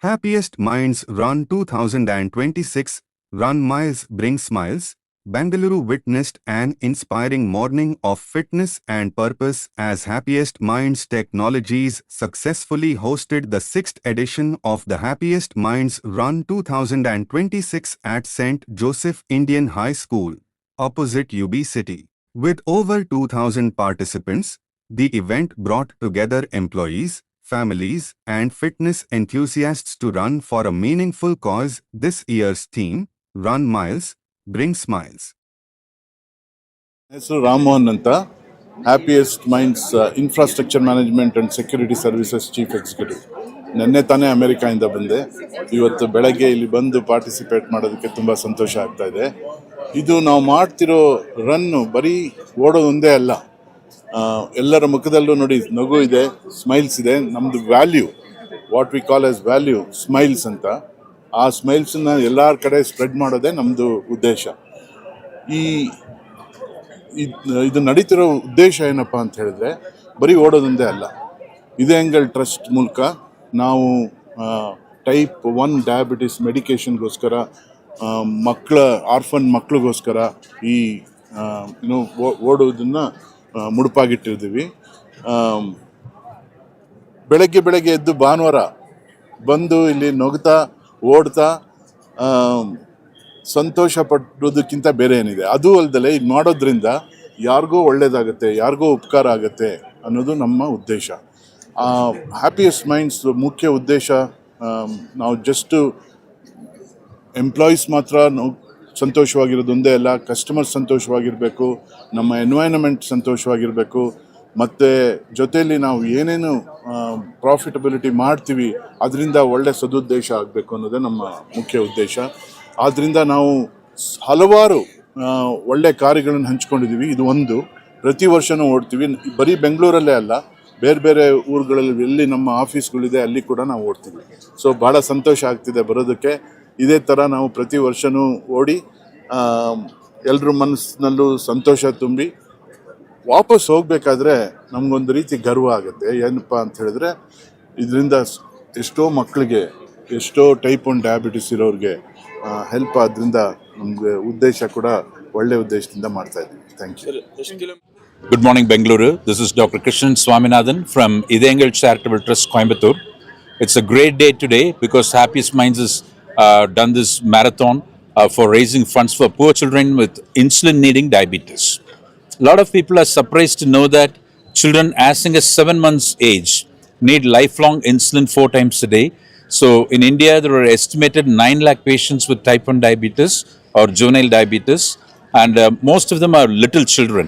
Happiest Minds Run 2026 Run Miles Bring Smiles. Bengaluru witnessed an inspiring morning of fitness and purpose as Happiest Minds Technologies successfully hosted the 6th edition of the Happiest Minds Run 2026 at St. Joseph Indian High School, opposite UB City. With over 2,000 participants, the event brought together employees, families, and fitness enthusiasts to run for a meaningful cause. This year's theme, Run Miles, Bring Smiles. ಹೆಸರು ರಾಮಮೋಹನ್ ಅಂತ, happiest minds infrastructure management and security services chief executive. ನಿನ್ನೆ ತಾನೇ ಅಮೆರಿಕಾಯಿಂದ ಬಂದೆ. ಇವತ್ತು ಬೆಳಗ್ಗೆ ಇಲ್ಲಿ ಬಂದು participate ಮಾಡೋದಕ್ಕೆ ತುಂಬ ಸಂತೋಷ ಆಗ್ತಾ ಇದೆ. ಇದು ನಾವು ಮಾಡ್ತಿರೋ ರನ್ನು ಬರೀ ಓಡೋದೊಂದೇ ಅಲ್ಲ, ಎಲ್ಲರ ಮುಖದಲ್ಲೂ ನೋಡಿ ನಗು ಇದೆ, ಸ್ಮೈಲ್ಸ್ ಇದೆ. ನಮ್ಮದು value, what we call as value, smiles ಅಂತ. ಆ ಸ್ಮೈಲ್ಸನ್ನ ಎಲ್ಲರ ಕಡೆ ಸ್ಪ್ರೆಡ್ ಮಾಡೋದೇ ನಮ್ಮದು ಉದ್ದೇಶ. ಇದು ನಡೀತಿರೋ ಉದ್ದೇಶ ಏನಪ್ಪ ಅಂತ ಹೇಳಿದ್ರೆ, ಬರೀ ಓಡೋದೊಂದೇ ಅಲ್ಲ. ಇದೆಂಗಲ್ ಟ್ರಸ್ಟ್ ಮೂಲಕ ನಾವು ಟೈಪ್ 1 ಡಯಾಬಿಟಿಸ್ ಮೆಡಿಕೇಷನ್ಗೋಸ್ಕರ, ಆರ್ಫನ್ ಮಕ್ಕಳಿಗೋಸ್ಕರ ಈ ಓಡೋದನ್ನು ಮುಡುಪಾಗಿಟ್ಟಿರ್ತೀವಿ. ಬೆಳಗ್ಗೆ ಎದ್ದು ಭಾನುವಾರ ಬಂದು ಇಲ್ಲಿ ನಗುತ್ತಾ ಓಡ್ತಾ ಸಂತೋಷ ಪಡೋದಕ್ಕಿಂತ ಬೇರೆ ಏನಿದೆ. ಅದು ಅಲ್ಲದೆ ಇದು ಮಾಡೋದ್ರಿಂದ ಯಾರಿಗೂ ಒಳ್ಳೆಯದಾಗತ್ತೆ, ಯಾರಿಗೂ ಉಪಕಾರ ಆಗುತ್ತೆ ಅನ್ನೋದು ನಮ್ಮ ಉದ್ದೇಶ. ಹ್ಯಾಪಿಯೆಸ್ಟ್ ಮೈಂಡ್ಸ್ ಮುಖ್ಯ ಉದ್ದೇಶ, ನಾವು ಜಸ್ಟು ಎಂಪ್ಲಾಯೀಸ್ ಮಾತ್ರ ಸಂತೋಷವಾಗಿರೋದೊಂದೇ ಅಲ್ಲ, ಕಸ್ಟಮರ್ಸ್ ಸಂತೋಷವಾಗಿರಬೇಕು, ನಮ್ಮ ಎನ್ವೈರನ್ಮೆಂಟ್ ಸಂತೋಷವಾಗಿರಬೇಕು, ಮತ್ತು ಜೊತೆಯಲ್ಲಿ ನಾವು ಏನೇನು ಪ್ರಾಫಿಟಬಿಲಿಟಿ ಮಾಡ್ತೀವಿ ಅದರಿಂದ ಒಳ್ಳೆ ಸದುದ್ದೇಶ ಆಗಬೇಕು ಅನ್ನೋದೇ ನಮ್ಮ ಮುಖ್ಯ ಉದ್ದೇಶ. ಆದ್ದರಿಂದ ನಾವು ಹಲವಾರು ಒಳ್ಳೆ ಕಾರ್ಯಗಳನ್ನು ಹಂಚ್ಕೊಂಡಿದ್ದೀವಿ. ಇದು ಒಂದು, ಪ್ರತಿ ವರ್ಷವೂ ಓಡ್ತೀವಿ. ಬರೀ ಬೆಂಗಳೂರಲ್ಲೇ ಅಲ್ಲ, ಬೇರೆ ಊರುಗಳಲ್ಲಿ ಎಲ್ಲಿ ನಮ್ಮ ಆಫೀಸ್ಗಳಿದೆ ಅಲ್ಲಿ ಕೂಡ ನಾವು ಓಡ್ತೀವಿ. ಸೊ ಭಾಳ ಸಂತೋಷ ಆಗ್ತಿದೆ ಬರೋದಕ್ಕೆ. ಇದೇ ಥರ ನಾವು ಪ್ರತಿ ವರ್ಷವೂ ಓಡಿ ಎಲ್ಲರ ಮನಸ್ಸಿನಲ್ಲೂ ಸಂತೋಷ ತುಂಬಿ ವಾಪಸ್ ಹೋಗಬೇಕಾದ್ರೆ ನಮಗೊಂದು ರೀತಿ ಗರ್ವ ಆಗುತ್ತೆ. ಏನಪ್ಪ ಅಂತ ಹೇಳಿದ್ರೆ, ಇದರಿಂದ ಎಷ್ಟೋ ಮಕ್ಕಳಿಗೆ, ಎಷ್ಟೋ ಟೈಪ್ 1 ಡಯಾಬಿಟಿಸ್ ಇರೋರಿಗೆ ಹೆಲ್ಪ್ ಆದ್ರಿಂದ ನಮಗೆ ಉದ್ದೇಶ ಕೂಡ ಒಳ್ಳೆ ಉದ್ದೇಶದಿಂದ ಮಾಡ್ತಾ ಇದ್ದೀವಿ. Thank you. Good morning, Bengaluru. This is Dr. Krishnan Swaminathan from Idengal Charitable Trust, Coimbatore. It's a great day today because Happiest Minds has done this marathon for raising funds for poor children with insulin-needing diabetes. A lot of people are surprised to know that children as young as 7 months age need lifelong insulin 4 times a day. So in India, there are estimated 9 lakh patients with type 1 diabetes or juvenile diabetes, and most of them are little children.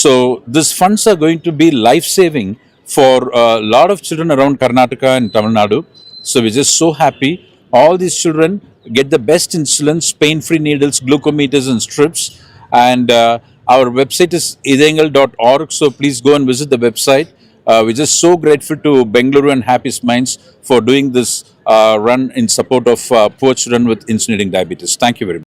So these funds are going to be life-saving for a lot of children around Karnataka and Tamil Nadu. So we're just so happy. All these children get the best insulins, pain-free needles, glucometers and strips. And our website is idengal.org. So please go and visit the website. We're just so grateful to Bengaluru and Happiest Minds for doing this run in support of poor children with insulin-needing diabetes. Thank you very much.